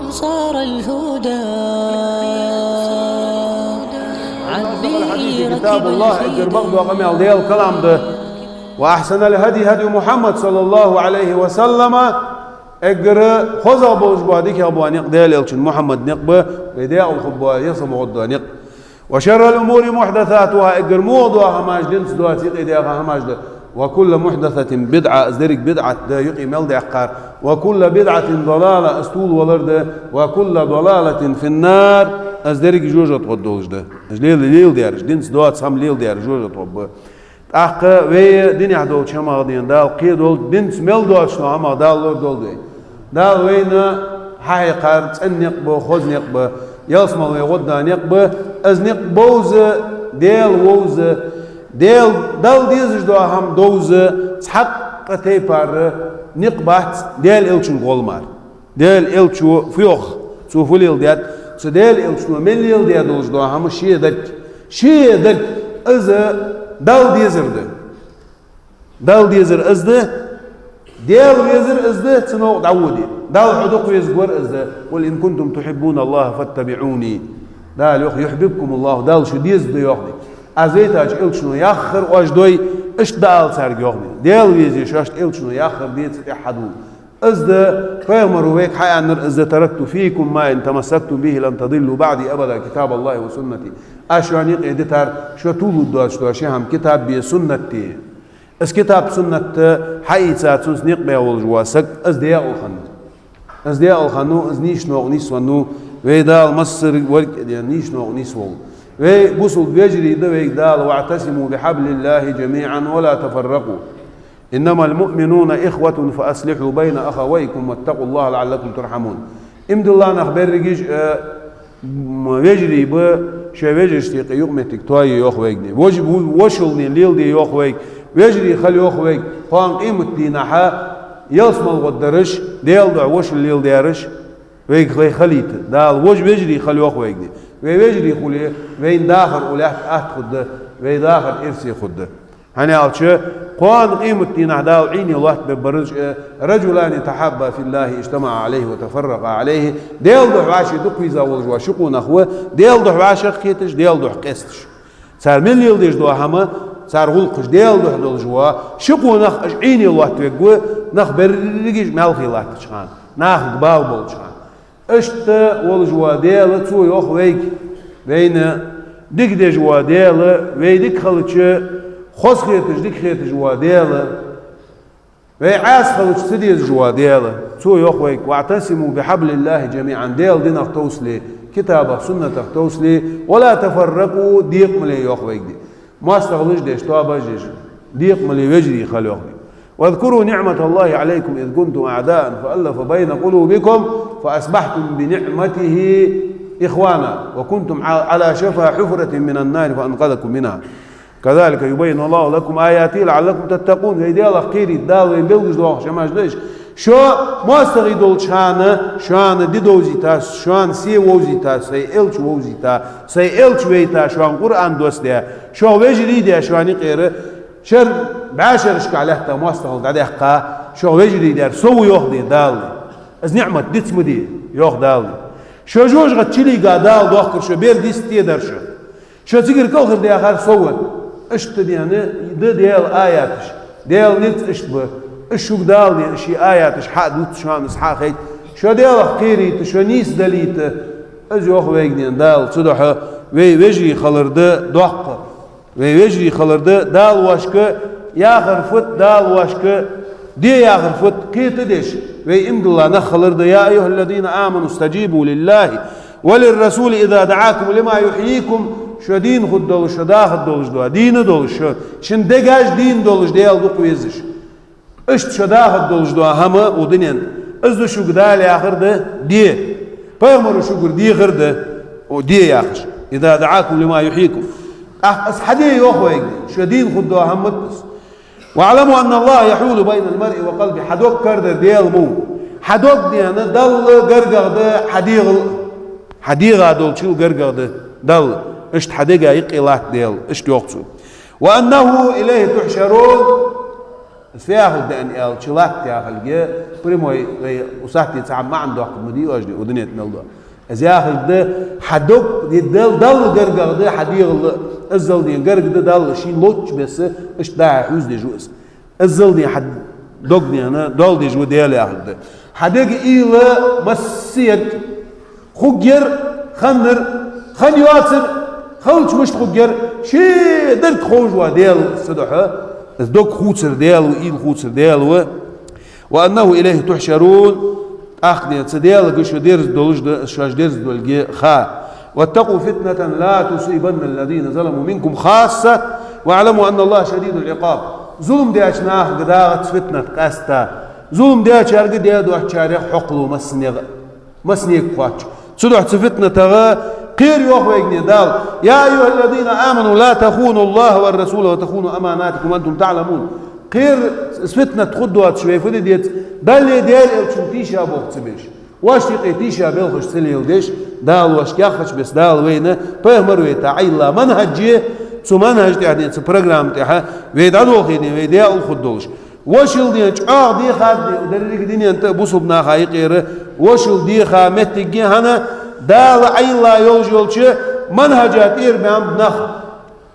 أنصار الهدى عبي كتاب الله اقر بغض وقمي على الكلام ده وأحسن الهدي هدي محمد صلى الله عليه وسلم اقر خذ بوج باديك يا ابو انيق ديال يلشن محمد نقبه وديال الخبوا يصم غد انيق وشر الامور محدثاتها اقر موضوعها ماجدين سدواتي قيدها ماجد وكل محدثة بدعة ازدرك بدعة يقي ملد عقار وكل بدعة ضلالة استول ولرد وكل ضلالة في النار ازدرك جوجة تغدوش ده ليل ديارش دين سدوات سام ليل ديار جوجة تغب أخ وي دنيا دول شما غدين دال قيدول دين سمل دول شنو أما دال لور دول دي دال وين حي قار تنق بو خوز نق بو يلسمل ويغدا نق بو از نق بوز ديل ووز ديل دال ديزج دو هم دوز حق تيبار نق بات ديل إلشن غولمار ديل إلشو فيوخ سو فوليل ديات سو ديل إلشنو من ليل ديات دولج دو هم شي درك از دال ديزر ازده ديال ويزر ازده تنو دعودي دال حدوق ويزقور ازده قل إن كنتم تحبون الله فاتبعوني دال يحببكم الله دال شو ديز دو يوخدي ازيتاج إلشنو ياخر واجدوي اش دال سارق يوخدي ديال ويزي شاشت إلشنو ياخر ديت ستحدو ازده فيغمروا ويك حيا نر ازده تركت فيكم ما إن تمسكتم به لن تضلوا بعدي أبدا كتاب الله وسنتي أشواني قيدتار شو طولو دوش دوشي هم كتاب بي سنتي اس كتاب سنة حي ساتسونس نقبع والجواسك از دياء الخنو از نيش نوغ نيسوانو ويدال مصر ورك نيش نوغ نيسوال ويبوصل بيجري دويك دال واعتصموا بحبل الله جميعا ولا تفرقوا إنما المؤمنون إخوة فأصلحوا بين أخويكم واتقوا الله لعلكم ترحمون امد الله نخبر رجيج ويجري شو ويجري يقمتك توي يوخويكني وشلني ليل دي يوخويك ويجري خلي يوخويك فان قيمة دينها يلسم الغدرش ديل دع وش الليل ديارش ويك خليت دال وش ويجري خلي يوخويكني ويجري خلي وين داخل ولا خد وين داخل إرسي خد هني عالشة قوان قيمة دينها دال عيني الله ببرج رجلان تحابا في الله اجتمع عليه وتفرق عليه ديل دع عاشي دقي زاول جوا شقون أخوه ديل دع عاشق خيتش ديل دع قستش صار من ليل ديش دوا هما صار غلقش ديل دع دول جوا شقون أخ عيني الله توجوا نخ برجيج مالخي الله تشخان ناخ قبال بول تشخان اشت والجوا ديل تو يوخ ويك بين ديك دي جوا ديل ويديك خلتش خوز خيتش ديك خيتش جوا ديل ويعاس خلتش سديز جوا ديل تو يوخ ويك واعتصموا بحبل الله جميعا ديل دين توصلي كتابه سنة توصلي ولا تفرقوا ديق ملي يوخ ويك دي ما استغلش ديش توابا جيش ديق ملي وجري خلي يوخ دي واذكروا نعمة الله عليكم إذ كنتم أعداء فألف بين قلوبكم فأصبحتم بنعمته إخوانا وكنتم على شفا حفرة من النار فأنقذكم منها كذلك يبين الله لكم آياته لعلكم تتقون هيدي الله خيري الداوي بلغش دوخ شماش ليش شو ما استغيدول شان دي دوزي تاس شان سي ووزي تاس سي إلش ووزي تا سي إلش ويتا شان قرآن دوست ديا شو ويجري ديا شواني قيرة شر بعشر اشك عليه تا ما استغل عليه قا شو ويجري ديا سو يوخدي دالي از نعمة ديتسمو دي يوخ دالي شو جوج غتشيلي قا دال دوخكر شو بير ديستي درشو شو تيجر كوخر دي آخر صوت اشت ديانه ديال آياتش ديال نت اشتبه اشوك دال دي اشي آياتش حق دوت شوان اسحاق هيت شو ديال خيري تشو نيس دليت از يوخ ويجنين دال صدح ويجري خلرده دوق ويجري خلرده دال واشك ياخر فت دال واشك دي ياخر فت كيت ديش ويمد الله نخلرده يا أيها الذين آمنوا استجيبوا لله وللرسول إذا دعاكم لما يحييكم شو دين خد دولش شو داخل دولش دوا دين دولش شن دقاش دين دولش ديال دوق ويزش اشت شو داخل دولش دوا هما ودنين ازدو شو قدال آخر ده دي بيغمرو شو قر دي غير ده ودي ياخش إذا دعاكم لما يحييكم أس حدي يوخويك شو دين خد دوا هم متس واعلموا أن الله يحول بين المرء وقلبه حدوك كرد ديال مو حدوك ديانا دل قرقر ده حديغة دول شو قرقر ده دل اشت حديقة يقيلات ديل اشت يوقتو وأنه إليه تحشرون في آخر دان ال شلات يا آخر جه بريموي وصحتي تعب ما عنده وقت مدي واجد ودنيا تنلده از يا آخر ده حدوك دل قرقر ده حديق الزل دي قرق ده دل شيء لوتش بس إيش ده حوز دي جوز الزل دي حد دوق دي أنا دال دي جو ديال يا آخر ده حديق إيلا مسيت خجر خنر خنيواتر خلش مش خجر شيء درت خوجوا ديال صدحه دوك خوتر ديال وإيل خوتر ديال وأنه إليه تحشرون أخذ تديال قشو ديرز دولج شاش ديرز دولجي خا واتقوا فتنة لا تصيبن الذين ظلموا منكم خاصة واعلموا أن الله شديد العقاب ظلم دياش ناخ قداغت فتنة قاستا ظلم دياش أرق ديادو أحشاريخ حقلو مسنيق فاتش صدح فتنة تغا قير يوخ ويقني دال يا أيها الذين آمنوا لا تخونوا الله والرسول وتخونوا أماناتكم وأنتم تعلمون قير فتنة تخدوا شوي فدي ديت دال ديال شو تيشا بوقت سبيش واش تيقي تيشا بيلخش سليل ديش دال واش ياخش بس دال وينه بيهمر ويتا عيلا منهج سو منهج يعني سو بروجرام تاعها ويدعو خيني ويديا الخدولش واشل دي دي خاد ودريك دي انت بوصبنا خايقير واشل دي خامتي هنا دال عيلا يولش منهجات إربام نخ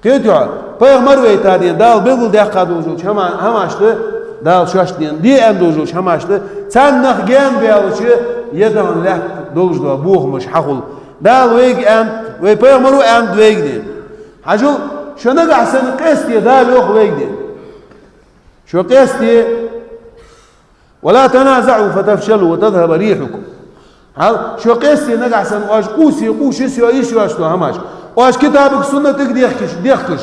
تيجوا بيغمر ويتادين دال بيقول ده قادوجوش هماشته دال شاشتين دي أندوجوش هماشته تان نخ جام بيالوش يدهن له دوج دو بوه مش حقول دال ويج أم ويبيغمرو أم دويج دين حجو شو نقع سن قستي دال يوخ ويج دين شو قستي ولا تنازعوا فتفشلوا وتذهب ريحكم هل شو قستي نقع سن واش قوسي يسوى واشتو هماش واش كتابك سنة تقدر يخكش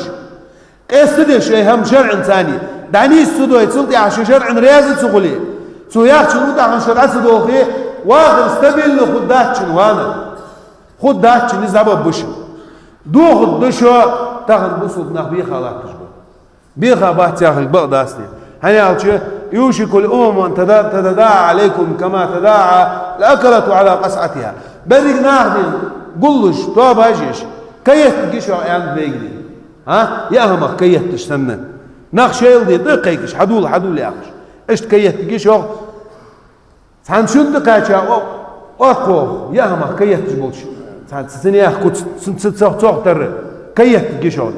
قست ده شيء هم شرع ثاني دعني السدو يتصلتي عشان شرع رياضة سقولي سو ياخش نوتا عن شرع سدوخي واخر استبيل خداتشن وانا خداتشن زبا بش دو خدشو تاخد بصوت نخ بيخا لا تشبه بيخا بات ياخد بقداستي هني عالشي يوشك الأمم أن تتداعى عليكم كما تداعى الأكلة على قصعتها برق ناخدين قلش طواب هجيش كيف تجيشوا عند بيجري ها يا هم كيف تستنى نخشيل دي دقيقش حدول يا أخش إيش كيف تجيشوا عن شو دقيقة أقوى يا هم كيف تجبلش عن سنة أخذ سنت تر كيف تجيشوا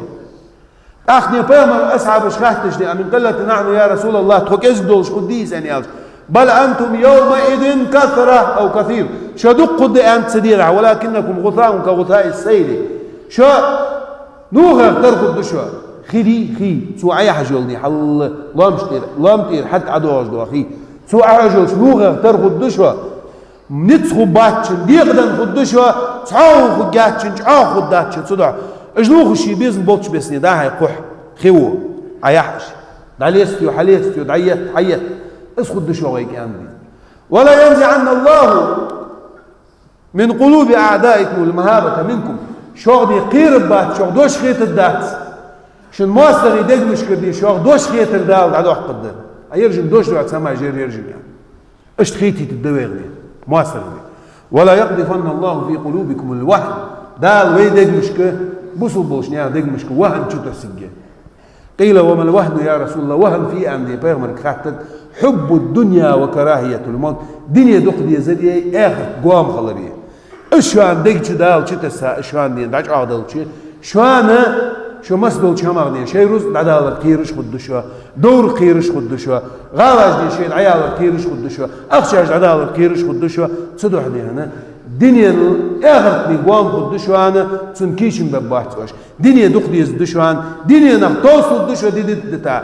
أخني بيمر أصحاب شخاتش دي أمين قلت نحن يا رسول الله تخك إزدولش قديس أني ألش بل أنتم يومئذ كثرة أو كثير شدق قد أنت سديرة ولكنكم غثاء كغثاء السيل شو نوغر تركض دشوا خي سو أي حاجة يلني حل لامتير حتى عدوش دو أخي سو أي حاجة نوغر تركض دشوا نتسخو باتشن ديقدن خد دشوا تعاو خداتشن تعاو خداتشن صدع اجنوخ شي بيزن بولتش بسني دا هاي قح خيو عيحش داليستيو حليستيو دعيت حيت اسخد دشوا غيك عندي ولا ينزعن الله من قلوب أعدائكم المهابة منكم شوق دي قيرب بات شوق دوش خيت الدات شن ماستر يدق مش كردي شوق دوش خيت الدال عدو حقد يرجم دوش دو عتسامع جير يرجم يعني اش خيتي تدويغ دي ماستر دي ولا يقذفن الله في قلوبكم الوهن دال ويدق مش ك بوسو بوشنيا دق مش وهن شو تسجل قيل وما الوهن يا رسول الله وهن في عندي بيغمر خاطر حب الدنيا وكراهية الموت دنيا دقدي زدي آخر قوام خلريه شوان ديك دال شو تسا شوان دين داش عادل شوان شو مسدول شو مغني شيء رز دال كيرش خد شو دور كيرش خد شو غالاج دي شيء عيال كيرش خد شو أخشاج دال كيرش خد شو صدق دي هنا دنيا آخر نقوام خد شو أنا تنكيشن بباحث واش دنيا دقدي زد شوان دنيا نختوصل شو دي دتا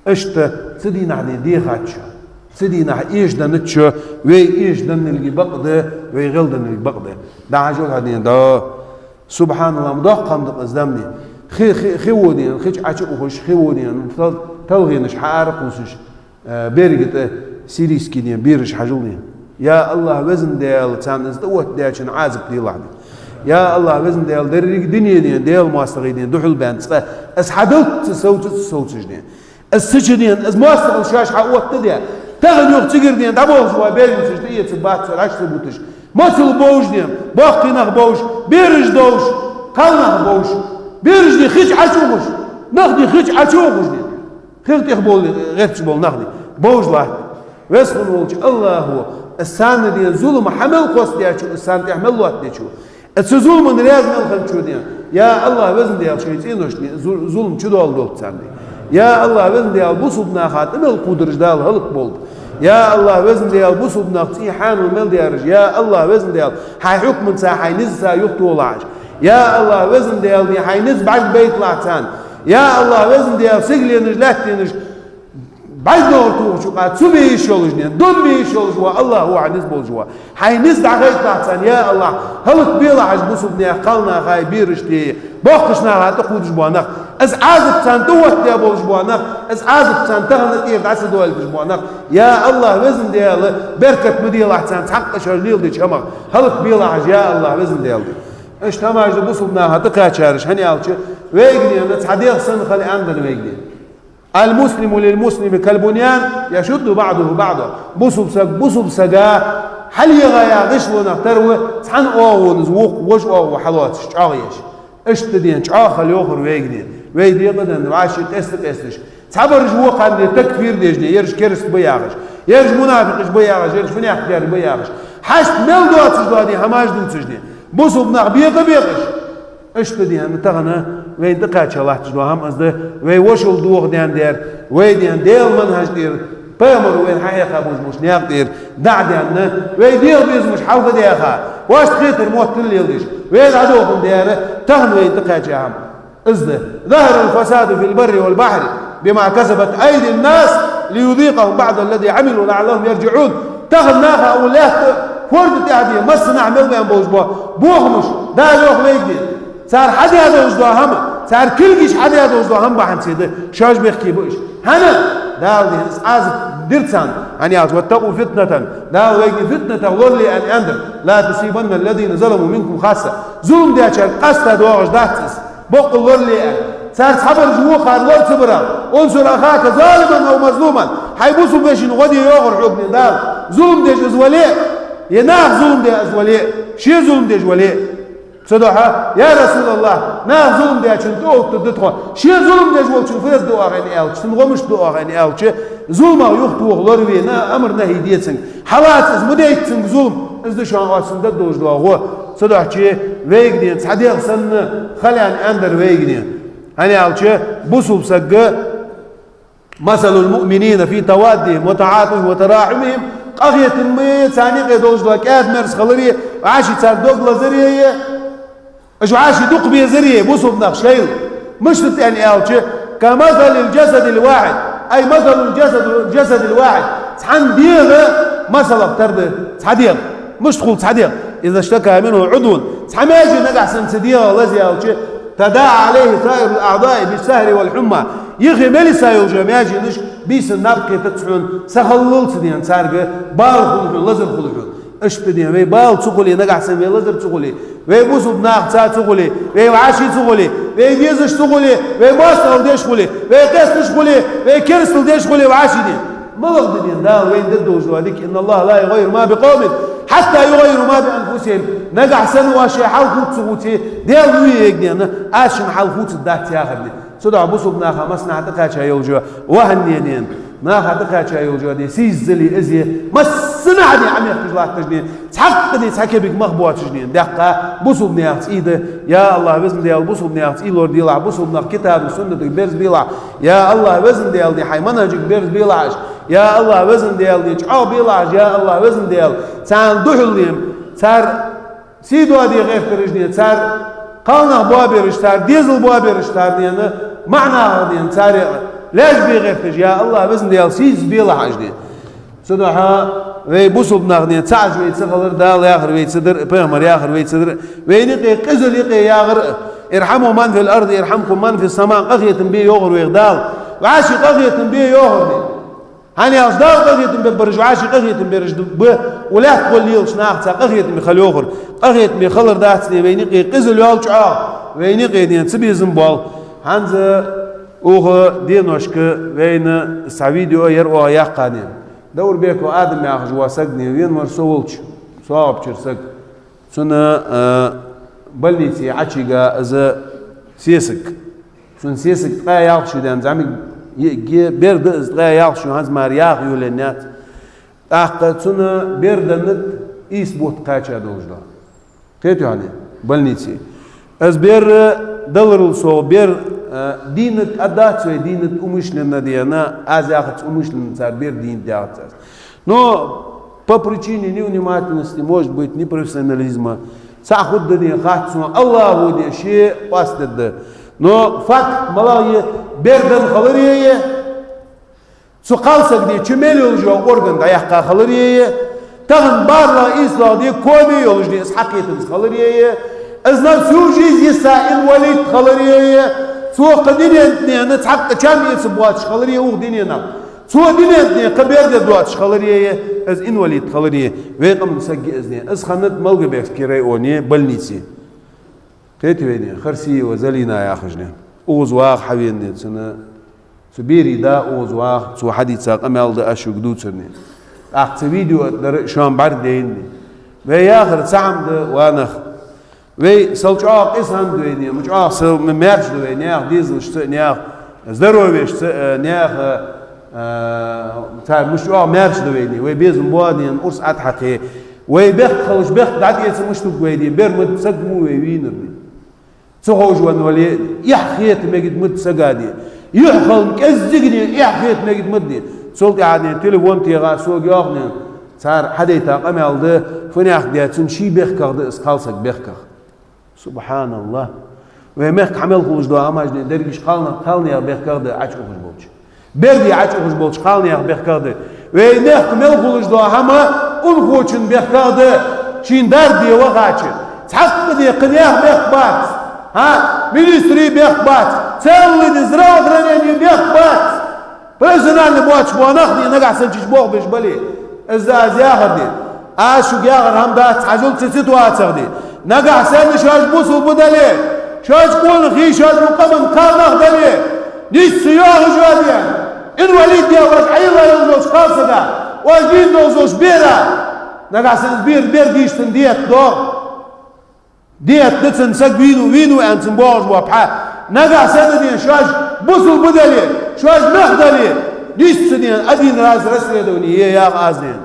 اشت سدي نعني دي خاتشو سدي نح إيش ده نتشو وي إيش ده نلقي بقده وي غل ده نلقي بقده ده عجول هدين ده سبحان الله مضاقم دق أزدامني خي ودين خيش عشق وخش خي ودين تلغينش حارق وسش بيرجت سيريس كدين بيرش حجولين يا الله وزن ديال تام نزدوت ديالشن عازب دي لعبي يا الله وزن ديال دريق دنيا ديال ماستغيدين دحول بانت أسحدلت صوت جدين السجدين از ماستغل شاش حقوت تديا تغن يوم تجر دين دابوش وبيل مسجدية تبات سرعش تبوتش ما تلبوش دين باقي نخبوش بيرج دوش قال نخبوش بيرج دي خيش عشوش نخدي خيش عشوش دين خير تخبول غير تشبول نخدي بوج لاحت ويسخن ولش الله هو السان دي ظلم حمل قوس دي السان تحمل لوات دي شو الظلم من رياض ملخن شو دي يا الله وزن دي شيء إنوش ظلم شو دول دول تسان دي يا الله وزن دي بوسبنا خاتم القدرج دال هلك بولد يا الله وزن دي بوسبنا تي حان المل ديارج يا الله وزن دي هاي حكم سا هاي نزسا يقتول عاج يا الله وزن دي هاي نز بعد بيت لاتان يا الله وزن دي سجلي نجلات نج بعد دور تو شو قاد سو بيش يولجني دون بيش يولجوا الله هو عنز بولجوا هاي نز دعيت لاتان يا الله هلك بيلا عج بوسبنا قالنا هاي بيرشتي بوقشنا هتقودش بوانخ از عازب سان توت دي بولج بوانخ از عازب سان تغنت ايه دعس دول بوانخ يا الله وزن ديال بركة مديل احسان تحقق شرليل دي شمغ هلك بيلا عج يا الله وزن ديال دي ايش تماج بوسبنا هتقا شارش هني الچ ويغني انا تحديق سن خلي عندنا ويغني المسلم للمسلم كالبنيان يشد بعضه بعضا بوسب سجا حلي غايا غش ونختار تحن او زوق وش او حلوات شعايش اشتدين شعاخ اليوخر ويغني قدن راشي قستش صبر جوا قد تكفير ديجني يرش كرس بياغش يرش منافقش بياغش يرش فني اختيار بياغش حشت مل دوت سجدي هماج دوت سجدي بوسب بيقش اشتدين تغنى وين دقات الله تجدو هم ازده وي وشل دوغ دير وي ديل منهج دير بيمر وين حقيقة مش نيقدر دعنا ويدير بيز مش حوض ديخا واش تخيتر موت اللي يلديش وين عدوهم دياره تغن وين تقاجعهم ازده ظهر الفساد في البر والبحر بما كسبت ايدي الناس ليذيقهم بعض الذي عملوا لعلهم يرجعون تغن ناخا اولاد فرد تعدي مس نعمل بين بوغمش دا لوخ ويجدي صار حد هذا وجدوا هم صار كل جيش حد هذا وجدوا هم بحن سيده شاش بيحكي بوش هنا داو دي از درتسان يعني واتقوا فتنة داو يجي فتنة والله ان اندر لا تصيبن الذين ظلموا منكم خاصة ظلم دي اشار قصة دوغش داتس بقول والله صار صبر جوا قال لا صبر انصر اخاك ظالما او مظلوما حيبوسوا باش غادي يغر حكم داو ظلم دي جزولي يناخ ظلم دي ازولي شي ظلم دي جولي صدقها يا رسول الله نا ظلم دي عشان تدخل شي ظلم دي جول شوف فرز دو اغاني ال تنغمش دو اغاني ال ظلم يخطو غلر بينا امر نهي ديتسن حالات از مديتسن ظلم از شو غاسن دوج دو غو صدقتي ويغ دي صديق سن خليان اندر ويغ دي هاني الچ بوسوب سغ مثل المؤمنين في توادهم وتعاطفهم وتراحمهم قضية مي ثاني قيدوج دو كاد مرس خلري عاشي صار دوغ لزريه اجو عاشي دوق بيه زريه بوسوب نخشيل مش يعني الچ كمثل الجسد الواحد اي مثل الجسد الواحد تحن ديغه مثل افترض صديق مش تقول صديق اذا اشتكى منه عضو تحماجي نقع سنسديه والله الچ تداعى عليه سائر الاعضاء بالسهر والحمى يخي ملسا يوجا ماجي نش بيس النبقى تتسعون سخلل سديان سارقه بال خلحون لزر خلحون اشتدين وي بال تقولي نقع سن وي لزر تقولي وي بوسو بناق تا تقولي وي عاشي تقولي وي بيزش تقولي وي ماستر ديش تقولي وي قيس تقولي وي كرسل ديش تقولي وعاشي دي ملغ دين دا وين ددوج هذيك ان الله لا يغير ما بقوم حتى يغيروا ما بانفسهم نقع سن واشي حلقوت سقوتي ديال ويك دينا اشن حلقوت دات يا اخي صدع بوسو بنا خمسنا حتى يوجو وهنينين ما حتى يوجو دي سيزلي ازي مسنا عدي عم يخرج تجنين تحقني تحكي مخبوات تجنين دقه بوسو بنا ايده يا الله وزن ديال بوسو بنا ايلور ديال بوسو بنا كتاب السنه بيرز بيلا يا الله وزن ديال دي حي منهج بيرز بيلا يا الله وزن ديال دي او بيلا يا الله وزن ديال سان دحليم صار سيدو دي غير فرجني صار قالنا بوابيرش صار ديزل بوابيرش صار دينا معنى دين صار ليش بيغير فيش يا الله وزن ديال سيز بيلا حاجدين صدحا وي بوسو بناغدين تاج وي تسغلر دال ياخر وي تصدر بيمر ياخر وي تصدر وي نقي قزل يقي ياخر ارحموا من في الارض يرحمكم من في السماء قضيه بي يغر ويغدال وعاشي قضيه بي يغر هاني اصدار قضيه ببرج وعاشي قضيه برج ولا تقول لي شناخت قضيه بخل يغر قضيه بخلر داتني وي نقي قزل يالچا وي نقي دين تبي زنبال هانز اوغ دينوشك وين سافيديو يرو يقانين دور بيكو ادم يا اخي واسقني وين مرسولش صاب تشرسك سنه بلنيتي عشيغا از سيسك سن سيسك قا ياخشدان زعمي برد إزغايا شو هز مارياغ يولنات أحقتنا بردنت إيس بوت قاچا دوجلا تيتو يعني بلنيتي از بير دلرل سو بير دينت أدات سوي دينت أمشلنا دينا أزاخت أمشلنا цар бер дин дяцас. Но по причине невнимательности, может быть, непрофессионализма, сахуд да не хатсу, Аллаху да ше пастед да. Но факт малая берден халарие, цукалса где чумели уже орган да яхка халарие, таган барла исла где коми уже с хакетен халарие, знал всю жизнь Исаил Валид халарие, цу кадинентни, она цакка чами исбуат халарие ух динена. سو دينتني قبير دوات شخلريه از انوليد خلريه ويقم نسجي ازني از خنت ملغ بيكس كيريوني بلنيتي تيتي ويني خرسي وزلينا يا خجنا اوز واخ حبيبني سنه سبيري دا اوز واخ سو حديثا قمال دا اشو قدود سني اخت فيديو شام بردين ويا اخر سام دا وانخ وي سلچاق اسان دويني مچاق سل مرش دويني اخ ديزل شتني اخ здоровье نياخ تاع مش مارش دويني ويبيزم بوادين أرس أتحقي ويبخ خلش بخ دعدي يسمى مش تقويدي بيرمد سقمو وينرني تخوج ونولي يحخيت مجد مد سقادي يحخل كزجني يحخيت مجد مدي سولتي عادي تليفون تيغا سوق ياخني صار حدا يتاقم يالده فني أخدياتون شي بخ كاخد اسقالسك بخ كاخ سبحان الله ويمخ عمل خلش دو عماجني درجش خالني بخ كاخد عاش أخش بولش بردي عاش أخش بولش خالني بخ كاخد وينخ مل خلش دو هما أنخوشن بخ كاخد شين دردي وغاچن تحق دي قنياه بخ بات ها مينستري بخ بات تسلي نزراو دراني بخ بات برزنان بواتش بوانخدي نقع سنجش بوغ بيش بلي ازاز ياخدي اشو ياغر هم دات عجل تسيت واتغدي نقع سن شاش بوسو بدلي شاش قول خي شاش مقامن كار نخدلي نيس سياغ جواليان ان وليد يا واش عيلا يوزوش خالصدا واش بين دوزوش بيرا نقع سن بير ديشتن ديت دور ديت نتسن سق وينو انتن بوغ وابحا نقع سن دي شاش بوسو بدلي شاش نخدلي نيس سنين ادين راز رسل دوني يا غازين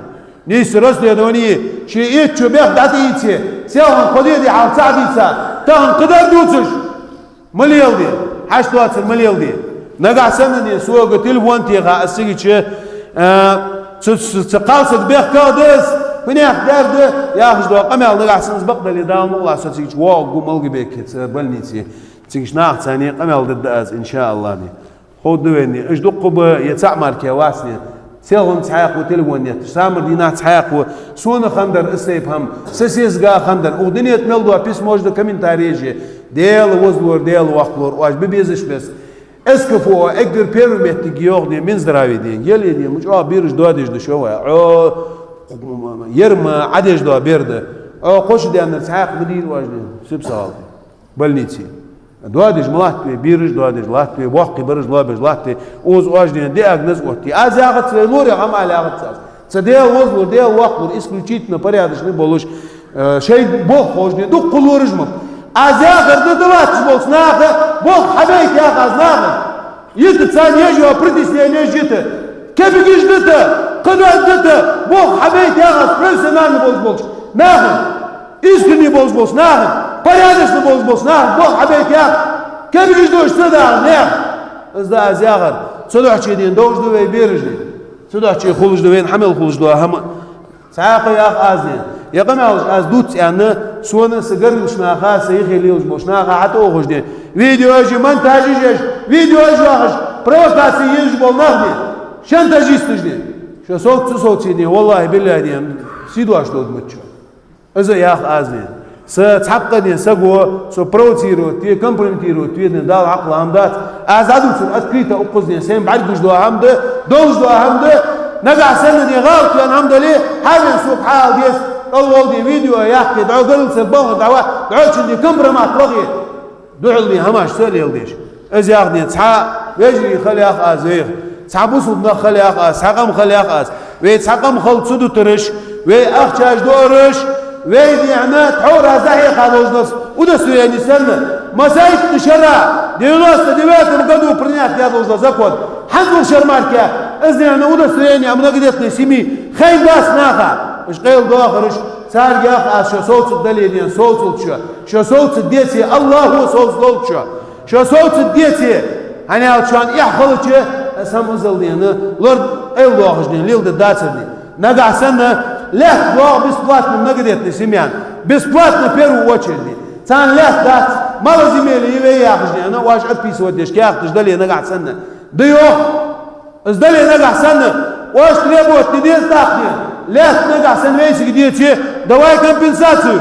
نيس رسل دوني شي اتشو بيخ داتيتي سيهم قديدي حال سعديسا تاهم قدر دوتش مليل دي حاش دواتر مليل دي نقع سنني سوق تلفون تيغا اسيجي تقالصد بيخ كادس فنيخ دارد يا خش دو قمال نقع سنز بقدر يداوم الله سوتيج واو ملقي بيك بلنيتي تيجي ناخ ثاني قمال ضد از ان شاء الله ني خود دويني اش دقب يتعمر كواسني سيلون تحاق وتلوني سامر دينا تحاق سون خندر اسيبهم سسيزغا خندر ودنيا تملدوا بيس موجد كومنتاريجي ديل وزلور ديل وقلور واش ببيزش بس اسكفو اقدر بيرميت جيوغني من زراوي دي يلي دي مش بيرج دوادش دو شو يرمى عدج دو بيرد قوش دي ان تحاق مدير واجد سبسال بلنيتي دوادج ملاتي بيرج دوادج لاتي واقي برج لابج لاتي اوز واجدين دي اغنز وقتي ازاغت لوري هم على اغت صديق وزلور دي واقور اسكلوچيتنا порядочный болуш شيء بو خوجني دو قلورجم ازاغر ددوات болснаха бо حبيت يا غزناغ يتسان يجوا بريديسني نجيت كيف جيجدت قدرت بو حبيت يا غز بروفيسيونال болуш ناغ искренний болуш ناغ порядочный болуш ناغ бо حبيت يا كيف جيجدوش تدا ناغ ازدا ازاغر صدوحشي دين دوجدو وي بيرجدي صدوحشي خولجدو وين حمل خولجدو هم ساقي يا ازين يا قماوش از دوت يعني سونا سجرش ناخا سيخي ليوش بوش ناخا حتى اوخش دي فيديو اجي مونتاجيش فيديو اجي واخش بروفاسي يجي بالنهدي شنتاجيستش دي شو صوت دي والله بالله دي سيدواش دود متشو ازا يا اخ ازين ستحقق دي سقو سو بروتيرو تي كومبلمنتيرو تي دال عقل عمدات از ادوس اتكريتا اوقزني سين بعد جوج دو عمده دوج دو عمده نقع سنة دي غلط لأن الحمد لله حاجة نسوق حال ديس أول دي فيديو يحكي دعو قلل سبوه دعوة دعوش اللي كمبرة ما تلغي دعو اللي هماش سألي يلديش إذا ياخدني تسعى يجري خلي أخ أزيغ تسعى بوصل خلي أخ أز تسعى خلي أخ أز ويتسعى خل تصدو ترش ويأخ تاج دورش ويدي عنا تحور هزاهي خالوز نص وده سوياني سنة مسايت تشرع دينوس ديوات مقدو برنيات يا دوز زكوت حنقول شرماركا ازني انا ودا سريني امنا قدت نسيمي خيل باس ناخا مش قيل داخرش صار يا شو صوت الدليل صوت شو صوت ديتي الله هو صوت شو صوت ديتي انا عشان يحفظك سامزل دينا لورد ايل داخش دين ليل داتسني نقع سنه لا دوا بسبلاتنا نقدت نسيميان بسبلاتنا بيرو واتشدي تان لا دات ما لازم يلي ياخذني انا واش عد بيس وديش كي ياخذ دلي نقع سنه ديو ازدلي نقع سنه واش تريبوت تدير تاخذ لا نقع سنه ويش قديتي دواي كومبنسацию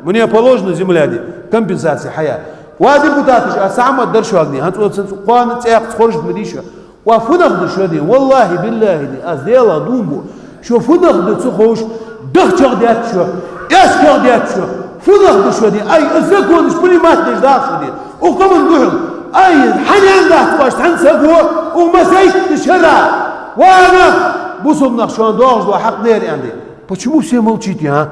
мне положено земляди компенсация حياه وديبوتاتش اسعمت درشو اغني هانت قوان تاخ تخرج بديشه وفنخ شودي والله بالله دي ازيلا دومبو شو فنخ تخوش دخ ديات شو ايش ديات شو فنخ شودي اي ازكون شبلي ما تدش داخ شودي وقم نقول اي حنان داخ باش تنسقو وما زيت تشرع وانا بوصل نخشون دوغ وحق دير عندي почему все молчите а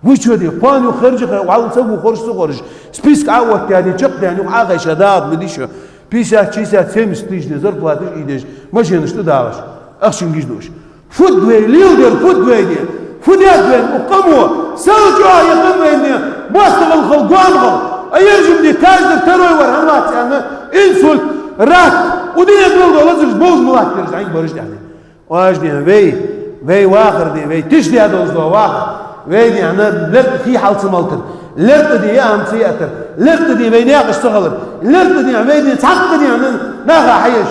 вы что دي قانو خرج وعاود نسوي خرج список عاود يعني чق يعني وحاجه شداد بديشه 50 60 70 тысяч зарплаты идешь машина что даваш ахшин гиждуш футбол лидер футболе футбол وقمو سوجوا يقمني مستغل خلقانغ ايرجم دي каждый второй ورهمات يعني انسولت рак ودي يقولوا لازم بوز ملاك ترجع برج يعني واش دي وي واخر دي وي تشدي هذا واخر وي دي انا لرت في حالة مالتر لرت دي يا ام سياتر لرت دي بيني اشتغل لرت دي وين تحق دي انا ناغا حيش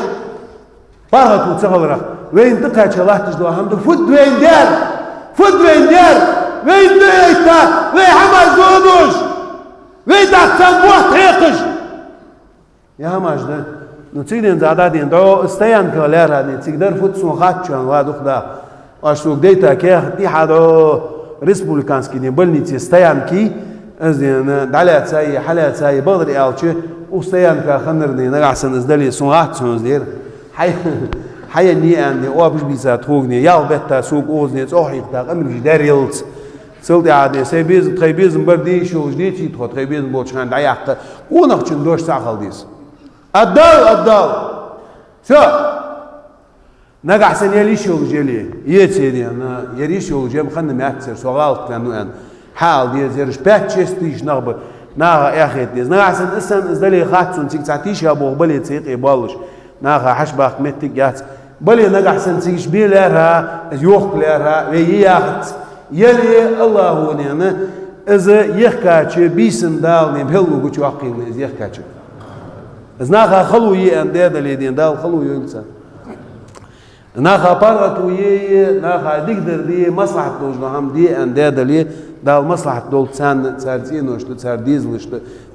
بارغت وتشغل وين تقاش الله تجدو حمد فد وين دار وين ديتا وين حماس دودوش وين تحسن بوحت هيقش يا هماش ده نتيجة زادا دين دو استيان كولير هذه تقدر فوت سوخات شان وادو خدا اشتوك ديتا كي دي حدو ريسبوليكانسكي دين بلني تستيان كي ازين دعلات ساي حالات ساي بدر يالشي وستيان كا خنرني نغاسن ازدلي سوخات شون زير حي ني عندي او باش بيسا توغني يا بتا سوق اوزني صوحي تا امر داريلت سلطي عادي سيبيز تخيبيز بردي شو جديتي تخيبيز بوچان دايق ونخچن دوش ساخلديس الدال شو نقع يليش يولجلي يتسيدي انا يريش يولجي خلنا ماكسر سوغالت لانه ان حال دي زيرش باتشستيش نغب ناغا اخيت دي نقع اسن ازدلي خاتسون تيك تعتيش يا ابو بلي تسيق يبالش ناغا حشباخ متك جات بلي نقع تيجش بيلها يوخ لها وياخت يلي الله هو نعمه از يخكاچ بيسن دال نبهلو بوچ واقيل يخكاچ از ناخا خلوي ان دال دين دال خلوي يلسا ناخا بارتو يي ناخا ديقدر دي مصلحه دوجنا هم دي ان دال دال مصلحه دول سان سارتين وشت سارديز وشت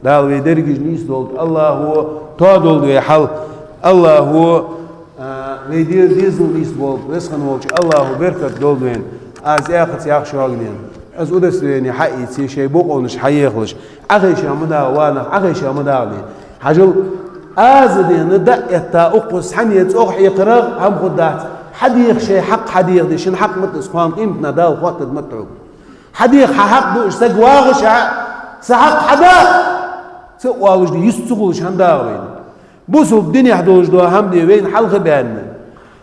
دال ويدرجج نيس دول الله هو تو دول يحل الله هو ويدير ديزل نيس بول رسخن وش الله هو بركه دول وين از ياخذ ياخشوا اغنين از ودسريني حقي سي شي بوقونش حيخلش اخيش مدا وانا اخيش مدا حجل ازدين دقتا اقص حنيت اخ يقرغ هم خدات حديق شي حق حديق دي شن حق متسخان قيمتنا دا وقت متعب حديق حق دوش سقواغش سحق حدا سقواغش دي يستغلش هنداوين بوسو الدنيا حدوش دو هم دي وين حلق بان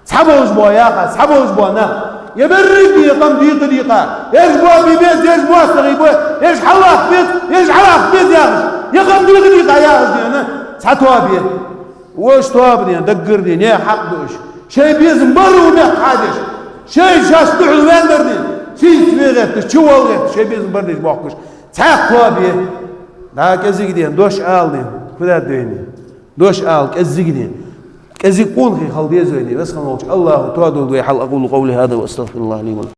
سحبوش بو ياخا سحبوش بو نا يبرد دقيقة دقيقة يجبوا ببيت يجبوا صغيبوا يج حلاق بيت يج حلاق بيت يقم دقيقة يا أنا سحتوا بيه وش توابني دقر دين يا حق دوش شيء بيزم برو ما حاجش شيء شاش دعو ويندردين شيء تبيغت شو والغت شيء بيزم برديش باقوش سحتوا بيه دا كزيك دين دوش آل دين كذا ديني دوش آل كزيك دين كزيك قول خي خلدي زيني بس خلوش الله تعالى ويحل أقول قولي هذا وأستغفر الله لي ولكم